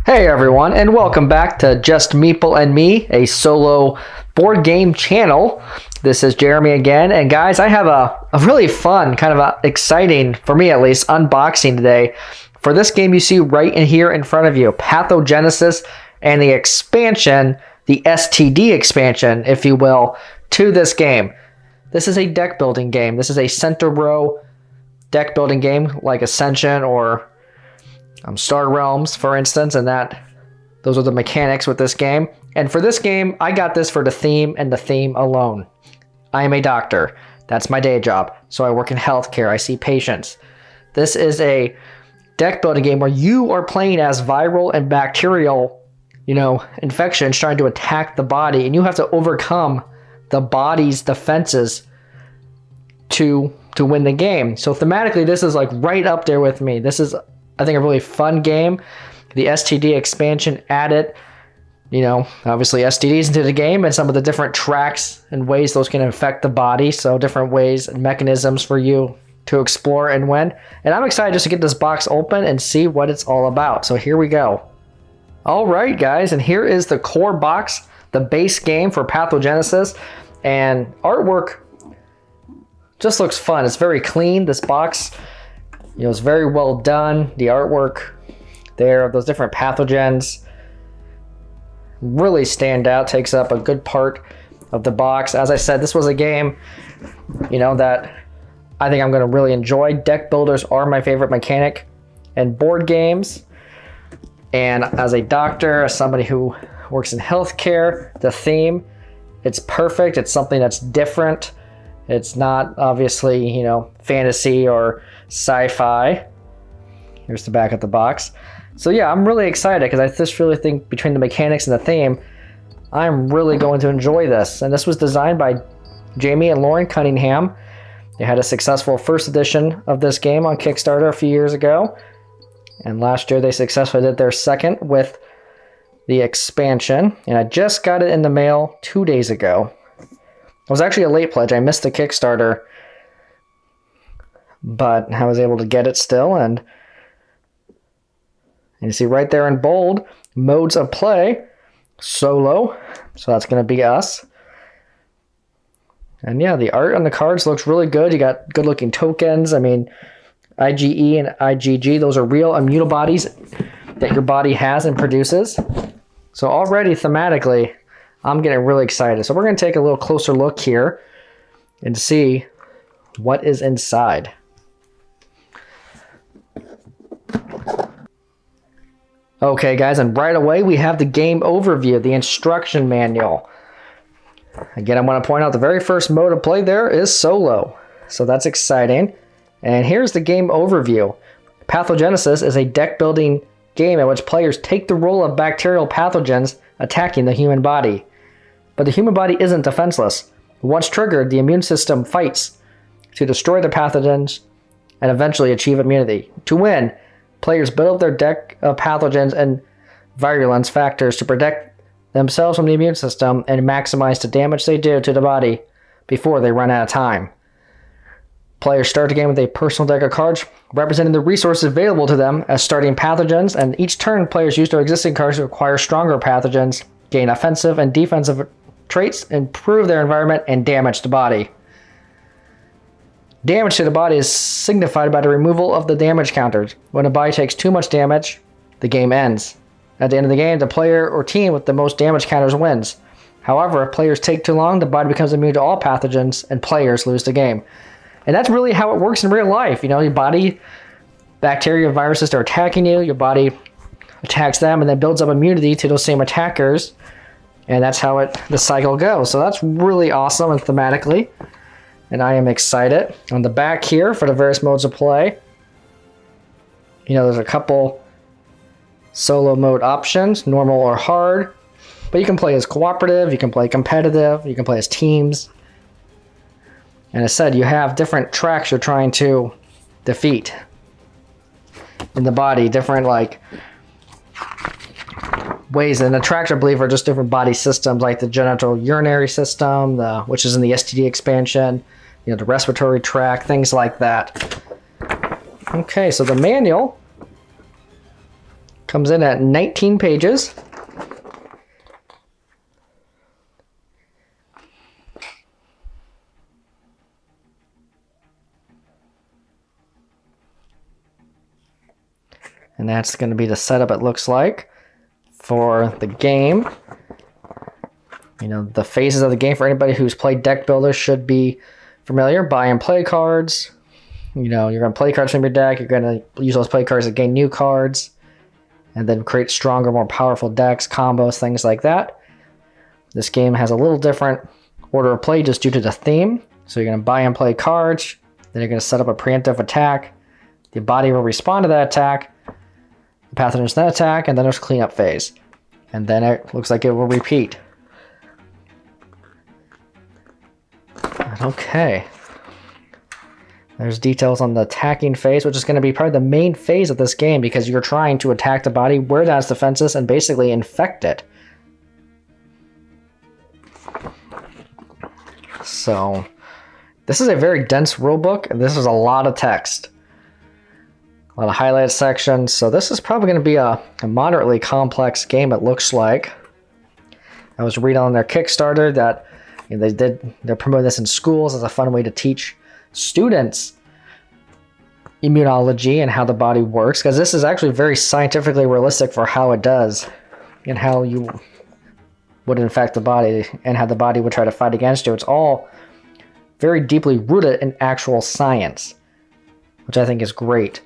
Hey everyone, and welcome back to Just Meeple and Me, a solo board game channel. This is Jeremy again, and guys, I have a really fun, kind of exciting, for me at least, unboxing today for this game you see right in here in front of you, Pathogenesis, and the expansion, the STD expansion, if you will, to this game. This is a deck building game. This is a center row deck building game like Ascension or Star Realms, for instance, and those are the mechanics with this game. And for this game, I got this for the theme and the theme alone. I am a doctor. That's my day job. So I work in healthcare. I see patients. This is a deck building game where you are playing as viral and bacterial, infections trying to attack the body, and you have to overcome the body's defenses to win the game. So thematically, this is like right up there with me. This is, I think, a really fun game. The STD expansion added, obviously STDs into the game and some of the different tracks and ways those can affect the body. So different ways and mechanisms for you to explore and win. And I'm excited just to get this box open and see what it's all about. So here we go. All right, guys, and here is the core box, the base game for Pathogenesis. And artwork just looks fun. It's very clean, this box. It's very well done. The artwork there of those different pathogens really stand out, takes up a good part of the box. As I said, this was a game, that I think I'm going to really enjoy. Deck builders are my favorite mechanic in board games. And as a doctor, as somebody who works in healthcare, the theme, it's perfect. It's something that's different. It's not obviously, fantasy or sci-fi. Here's the back of the box. So yeah, I'm really excited because I just really think between the mechanics and the theme, I'm really going to enjoy this. And this was designed by Jamie and Lauren Cunningham. They had a successful first edition of this game on Kickstarter a few years ago. And last year they successfully did their second with the expansion. And I just got it in the mail 2 days ago. It was actually a late pledge. I missed the Kickstarter, but I was able to get it still. And you see right there in bold, modes of play, solo. So that's going to be us. And yeah, the art on the cards looks really good. You got good looking tokens. I mean, IgE and IgG, those are real immunobodies that your body has and produces. So already thematically, I'm getting really excited. So we're going to take a little closer look here and see what is inside. Okay, guys, and right away we have the game overview, the instruction manual. Again, I want to point out the very first mode of play there is solo. So that's exciting. And here's the game overview. Pathogenesis is a deck building game in which players take the role of bacterial pathogens attacking the human body. But the human body isn't defenseless. Once triggered, the immune system fights to destroy the pathogens and eventually achieve immunity. To win, players build up their deck of pathogens and virulence factors to protect themselves from the immune system and maximize the damage they do to the body before they run out of time. Players start the game with a personal deck of cards representing the resources available to them as starting pathogens, and each turn players use their existing cards to acquire stronger pathogens, gain offensive and defensive traits, improve their environment, and damage the body. Damage to the body is signified by the removal of the damage counters. When a body takes too much damage, the game ends. At the end of the game, the player or team with the most damage counters wins. However, if players take too long, the body becomes immune to all pathogens, and players lose the game. And that's really how it works in real life. Your body, bacteria, viruses are attacking you, your body attacks them, and then builds up immunity to those same attackers. And that's how the cycle goes. So that's really awesome and thematically. And I am excited. On the back here for the various modes of play, there's a couple solo mode options, normal or hard. But you can play as cooperative, you can play competitive, you can play as teams. And as I said, you have different tracks you're trying to defeat in the body, different ways. And the tracks, I believe, are just different body systems, like the genital urinary system, which is in the STD expansion, the respiratory tract, things like that. Okay, so the manual comes in at 19 pages. And that's going to be the setup it looks like for the game. The phases of the game for anybody who's played deck builders should be familiar. Buy and play cards. You're going to play cards from your deck. You're going to use those play cards to gain new cards. And then create stronger, more powerful decks, combos, things like that. This game has a little different order of play just due to the theme. So you're going to buy and play cards. Then you're going to set up a preemptive attack. The body will respond to that attack. The pathogens then attack, and then there's cleanup phase. And then it looks like it will repeat. Okay. There's details on the attacking phase, which is going to be probably the main phase of this game because you're trying to attack the body, wear down its defenses, and basically infect it. So, this is a very dense rulebook, and this is a lot of text. A lot of highlighted sections, so this is probably going to be a moderately complex game, it looks like. I was reading on their Kickstarter that they're promoting this in schools as a fun way to teach students immunology and how the body works, because this is actually very scientifically realistic for how it does and how you would infect the body and how the body would try to fight against you. It's all very deeply rooted in actual science, which I think is great.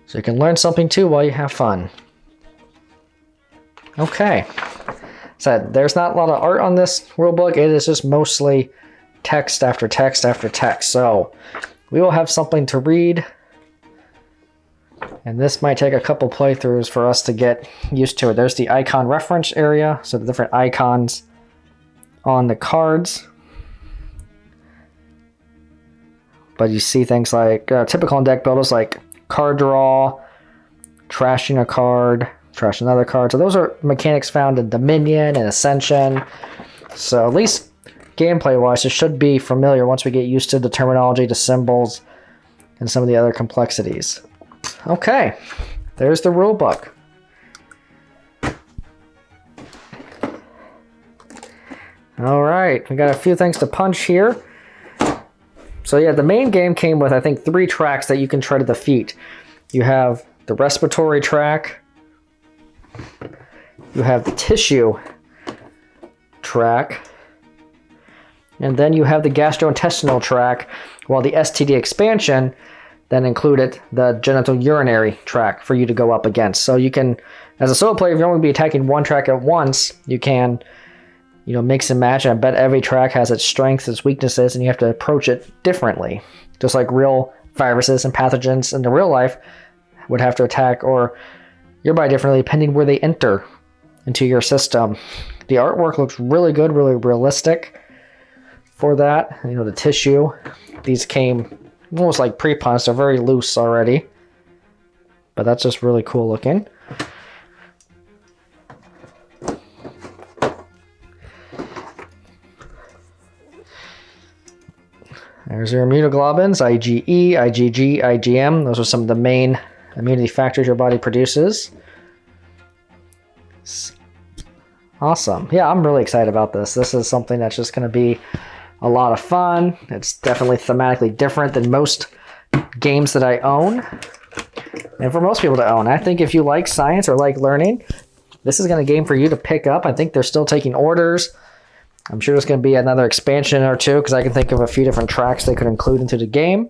So you can learn something too while you have fun. Okay. So there's not a lot of art on this rulebook. It is just mostly text after text after text. So we will have something to read. And this might take a couple playthroughs for us to get used to it. There's the icon reference area. So the different icons on the cards. But you see things like typical in deck builders like card draw, trashing a card, trash another card. So those are mechanics found in Dominion and Ascension. So at least gameplay wise, it should be familiar once we get used to the terminology, the symbols, and some of the other complexities. Okay, there's the rule book. All right, we got a few things to punch here. So yeah, the main game came with, I think, 3 tracks that you can try to defeat. You have the respiratory track, you have the tissue track, and then you have the gastrointestinal track, while the STD expansion then included the genital urinary track for you to go up against. So you can, as a solo player, if you're only be attacking one track at once, you can mix and match, and I bet every track has its strengths, its weaknesses, and you have to approach it differently. Just like real viruses and pathogens in the real life would have to attack or your body differently depending where they enter into your system. The artwork looks really good, really realistic for that. The tissue, these came almost like pre-punched, they're very loose already. But that's just really cool looking. There's your immunoglobulins, IgE, IgG, IgM. Those are some of the main immunity factors your body produces. Awesome. Yeah, I'm really excited about this. This is something that's just going to be a lot of fun. It's definitely thematically different than most games that I own. And for most people to own. I think if you like science or like learning, this is going to be a game for you to pick up. I think they're still taking orders. I'm sure there's going to be another expansion or two because I can think of a few different tracks they could include into the game.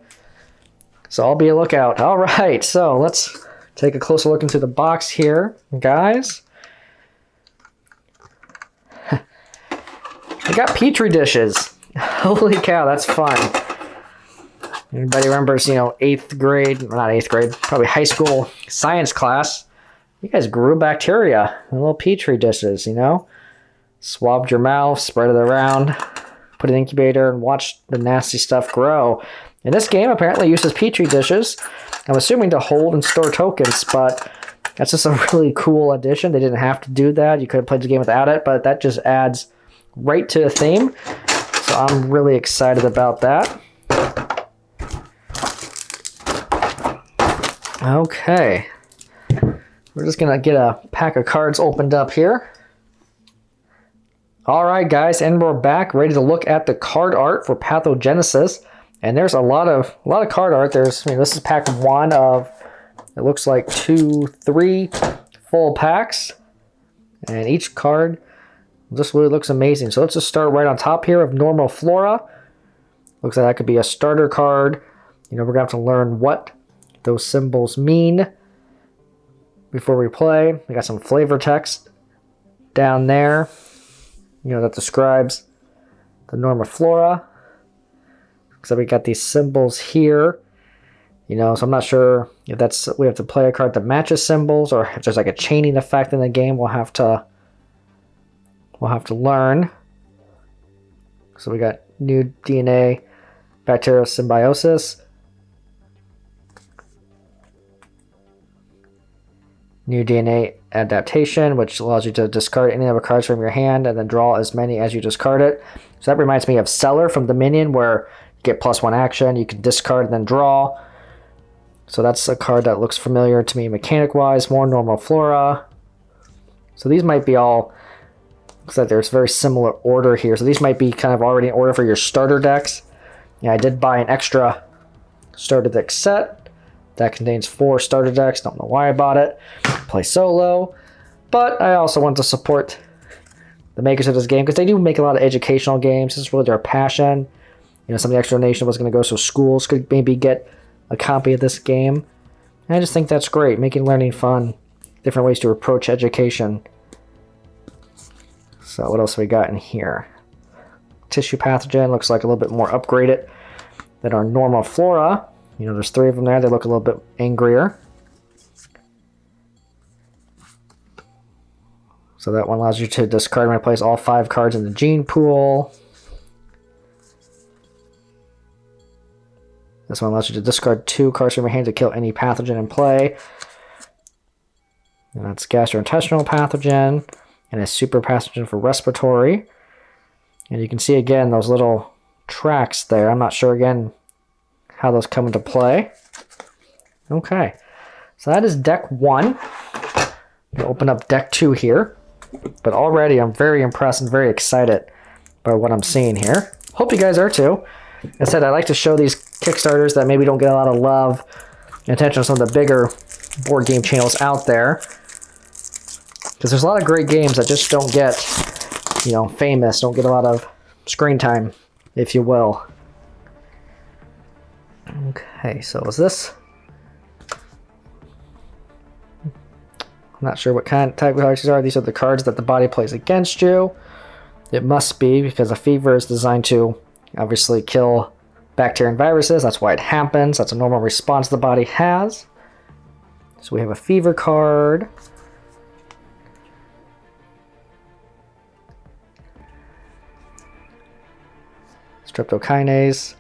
So I'll be a lookout. All right, so let's take a closer look into the box here, guys. I got Petri dishes. Holy cow, that's fun. Everybody remembers, 8th grade, well, not 8th grade, probably high school science class. You guys grew bacteria in little Petri dishes, Swabbed your mouth, spread it around, put it in an incubator, and watch the nasty stuff grow. And this game apparently uses Petri dishes, I'm assuming to hold and store tokens, but that's just a really cool addition. They didn't have to do that. You could have played the game without it, but that just adds right to the theme. So I'm really excited about that. Okay. We're just going to get a pack of cards opened up here. All right, guys, and we're back, ready to look at the card art for Pathogenesis. And there's a lot of card art. There's, this is pack 1 of, it looks like 3 full packs. And each card just really looks amazing. So let's just start right on top here of Normal Flora. Looks like that could be a starter card. We're going to have to learn what those symbols mean before we play. We got some flavor text down there, that describes the Normal Flora. So we got these symbols here, so I'm not sure if we have to play a card that matches symbols or if there's like a chaining effect in the game. We'll have to learn. So we got new DNA, bacterial symbiosis, new DNA adaptation, which allows you to discard any other cards from your hand and then draw as many as you discard it. So that reminds me of Cellar from Dominion, where you get +1 action, you can discard and then draw. So that's a card that looks familiar to me mechanic-wise. More Normal Flora. So these might be all, looks like there's very similar order here. So these might be kind of already in order for your starter decks. I did buy an extra starter deck set that contains 4 starter decks. Don't know why I bought it. Play solo. But I also want to support the makers of this game because they do make a lot of educational games. This is really their passion. Some of the extra donation was going to go so schools could maybe get a copy of this game. And I just think that's great, making learning fun. Different ways to approach education. So what else we got in here? Tissue pathogen looks like a little bit more upgraded than our Normal Flora. There's 3 of them there. They look a little bit angrier. So that one allows you to discard and replace all 5 cards in the gene pool. This one allows you to discard 2 cards from your hand to kill any pathogen in play. And that's gastrointestinal pathogen and a super pathogen for respiratory. And you can see again those little tracks there. I'm not sure again how those come into play. Okay, so that is deck 1. We'll open up deck 2 here. But already I'm very impressed and very excited by what I'm seeing here. Hope you guys are too. As I said, I like to show these Kickstarters that maybe don't get a lot of love and attention on some of the bigger board game channels out there. Because there's a lot of great games that just don't get, famous, don't get a lot of screen time, if you will. Okay, so is this? I'm not sure what type of cards these are. These are the cards that the body plays against you. It must be, because a fever is designed to obviously kill bacteria and viruses. That's why it happens. That's a normal response the body has. So we have a fever card. Streptokinase.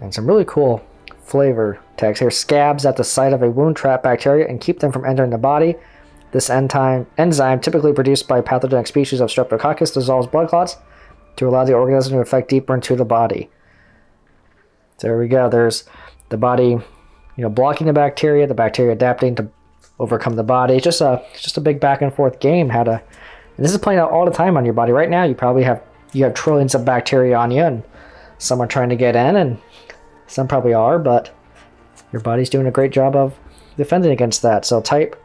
And some really cool flavor text here. Scabs at the site of a wound trap bacteria and keep them from entering the body. This enzyme, typically produced by pathogenic species of Streptococcus, dissolves blood clots to allow the organism to affect deeper into the body. So there we go. There's the body, blocking the bacteria adapting to overcome the body. It's just a big back and forth game. And this is playing out all the time on your body. Right now, you probably have trillions of bacteria on you, and some are trying to get in, and some probably are, but your body's doing a great job of defending against that. So type.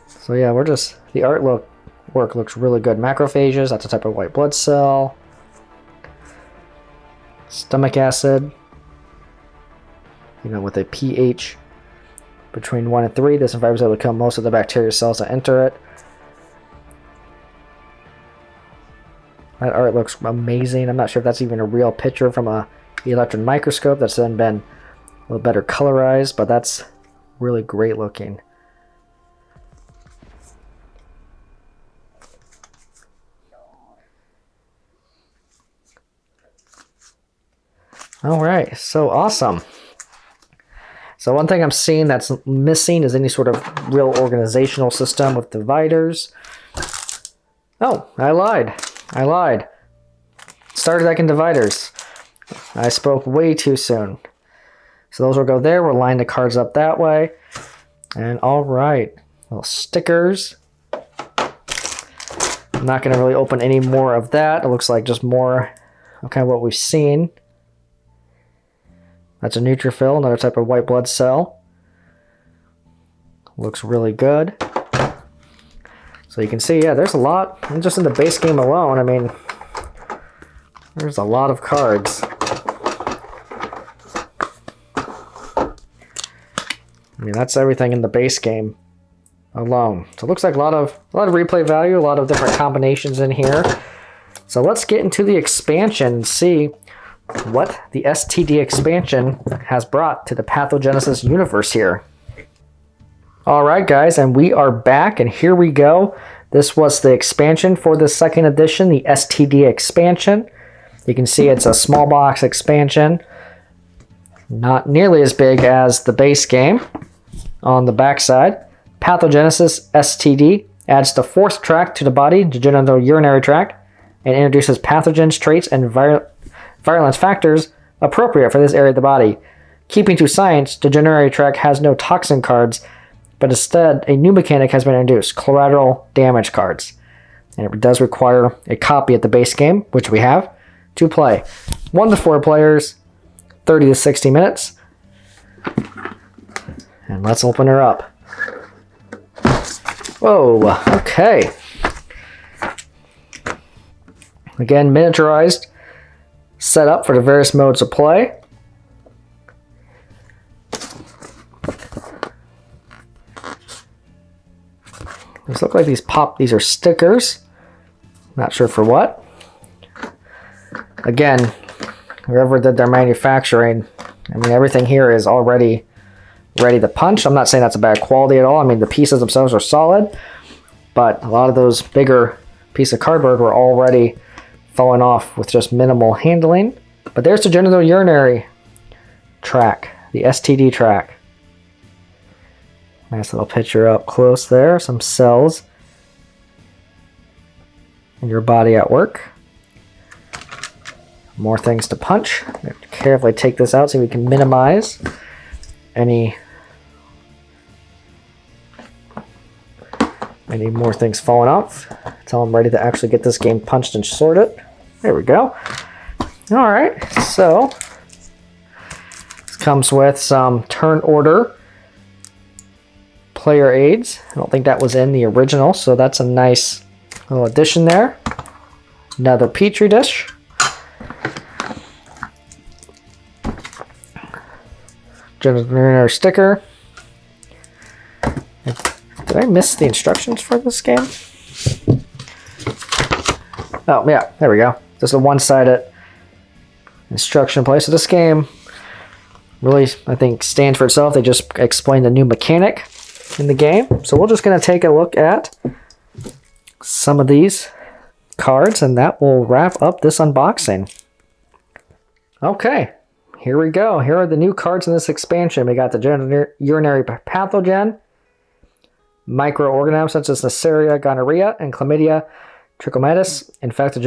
So yeah, the artwork looks really good. Macrophages, that's a type of white blood cell. Stomach acid, with a pH between 1 and 3. This environment is able to kill most of the bacteria cells that enter it. That art looks amazing. I'm not sure if that's even a real picture from a electron microscope that's then been a little better colorized, but that's really great looking. All right, so awesome. So one thing I'm seeing that's missing is any sort of real organizational system with dividers. Oh, I lied. Starter deck and dividers. I spoke way too soon. So those will go there. We'll line the cards up that way. And all right, little stickers. I'm not going to really open any more of that. It looks like just more of kind of what we've seen. That's a neutrophil, another type of white blood cell. Looks really good. So you can see, yeah, there's a lot. And just in the base game alone, I mean, there's a lot of cards. I mean, that's everything in the base game alone. So it looks like a lot of replay value, a lot of different combinations in here. So let's get into the expansion and see what the STD expansion has brought to the Pathogenesis universe here. All right, guys, and we are back, and here we go. This was the expansion for the second edition, the STD expansion. You can see it's a small box expansion, not nearly as big as the base game. On the backside, Pathogenesis STD adds the fourth track to the body, the genitourinary tract, and introduces pathogens, traits, and virulence factors appropriate for this area of the body. Keeping to science, the genitourinary tract has no toxin cards, but instead a new mechanic has been introduced, collateral damage cards. And it does require a copy at the base game, which we have, to play. 1 to 4 players, 30 to 60 minutes. And let's open her up. Whoa, okay. Again, miniaturized, set up for the various modes of play. These look like these are stickers. Not sure for what. Again, whoever did their manufacturing, I mean, everything here is already ready to punch. I'm not saying that's a bad quality at all. I mean, the pieces themselves are solid, but a lot of those bigger pieces of cardboard were already falling off with just minimal handling. But there's the genitourinary tract, the STD tract. Nice little picture up close there. Some cells in your body at work. More things to punch. Carefully take this out so we can minimize any more things falling off until I'm ready to actually get this game punched and sorted. There we go. All right, so this comes with some turn order player aids. I don't think that was in the original, so that's a nice little addition there. Another petri dish. Genitourinary sticker. Did I miss the instructions for this game? Oh, yeah, there we go. Just a one-sided instruction play. So this game really, I think, stands for itself. They just explained the new mechanic in the game. So we're just going to take a look at some of these cards, and that will wrap up this unboxing. Okay, here we go. Here are the new cards in this expansion. We got the genitourinary pathogen, microorganisms such as Neisseria, gonorrhea, and chlamydia, trichomonas infect the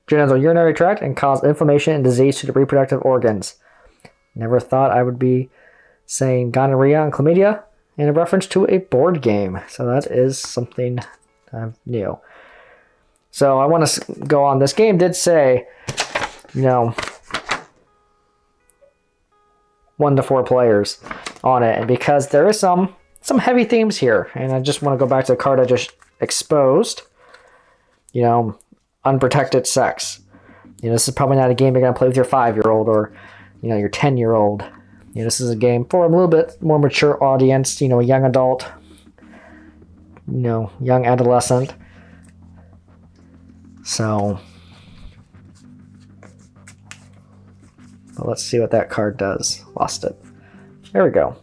genital urinary tract and cause inflammation and disease to the reproductive organs. Never thought I would be saying gonorrhea and chlamydia in a reference to a board game. So that is something new. So I want to go on. This game did say, 1 to 4 players on it. And because there is some heavy themes here, and I just want to go back to the card I just exposed. Unprotected sex. This is probably not a game you're going to play with your 5-year-old or, your 10-year-old. This is a game for a little bit more mature audience, a young adult, young adolescent. So, well, let's see what that card does. Lost it. There we go.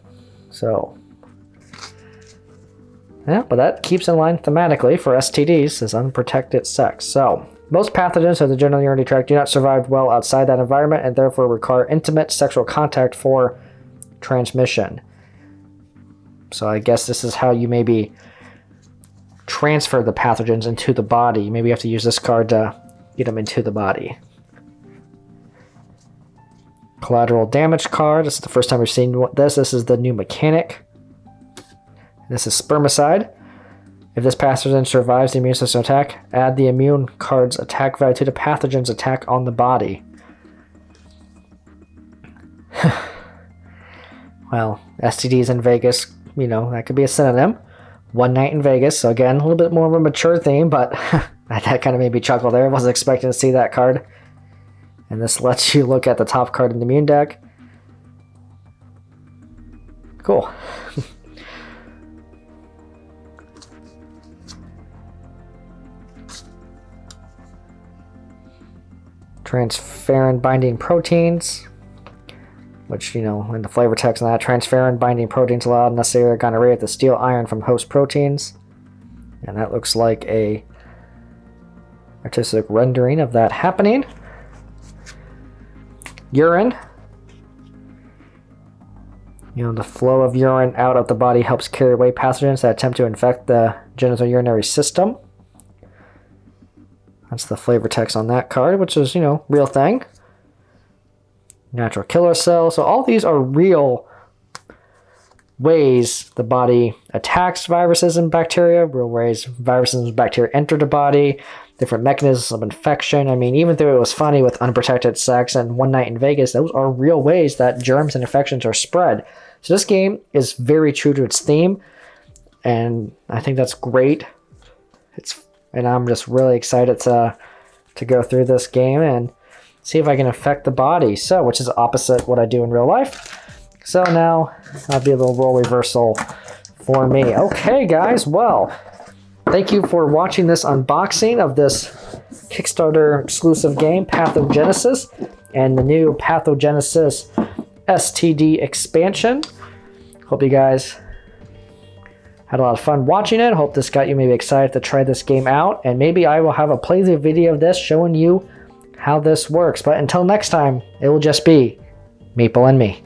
So, yeah, but that keeps in line thematically for STDs as unprotected sex. So, most pathogens of the genital urinary tract do not survive well outside that environment and therefore require intimate sexual contact for transmission. So I guess this is how you maybe transfer the pathogens into the body. Maybe you have to use this card to get them into the body. Collateral damage card. This is the first time we've seen this. This is the new mechanic. This is spermicide. If this pathogen survives the immune system attack, add the immune card's attack value to the pathogen's attack on the body. Well, STDs in Vegas, you know, that could be a synonym. One Night in Vegas. So again, a little bit more of a mature theme, but that kind of made me chuckle there. I wasn't expecting to see that card. And this lets you look at the top card in the immune deck. Cool. Transferrin binding proteins, which, you know, in the flavor text on that, transferrin binding proteins allow necessary gonorrhea to steal iron from host proteins. And that looks like a artistic rendering of that happening. Urine. You know, the flow of urine out of the body helps carry away pathogens that attempt to infect the genitourinary system. That's the flavor text on that card, which is, you know, real thing. Natural killer cell. So all these are real ways the body attacks viruses and bacteria, real ways viruses and bacteria enter the body, different mechanisms of infection. I mean, even though it was funny with unprotected sex and One Night in Vegas, those are real ways that germs and infections are spread. So this game is very true to its theme, and I think that's great. And I'm just really excited to go through this game and see if I can affect the body. So, which is opposite what I do in real life. So now that'll be a little role reversal for me. Okay, guys. Well, thank you for watching this unboxing of this Kickstarter exclusive game, Pathogenesis, and the new Pathogenesis STD expansion. Hope you guys had a lot of fun watching it. Hope this got you maybe excited to try this game out. And maybe I will have a playthrough video of this showing you how this works. But until next time, it will just be Maple and me.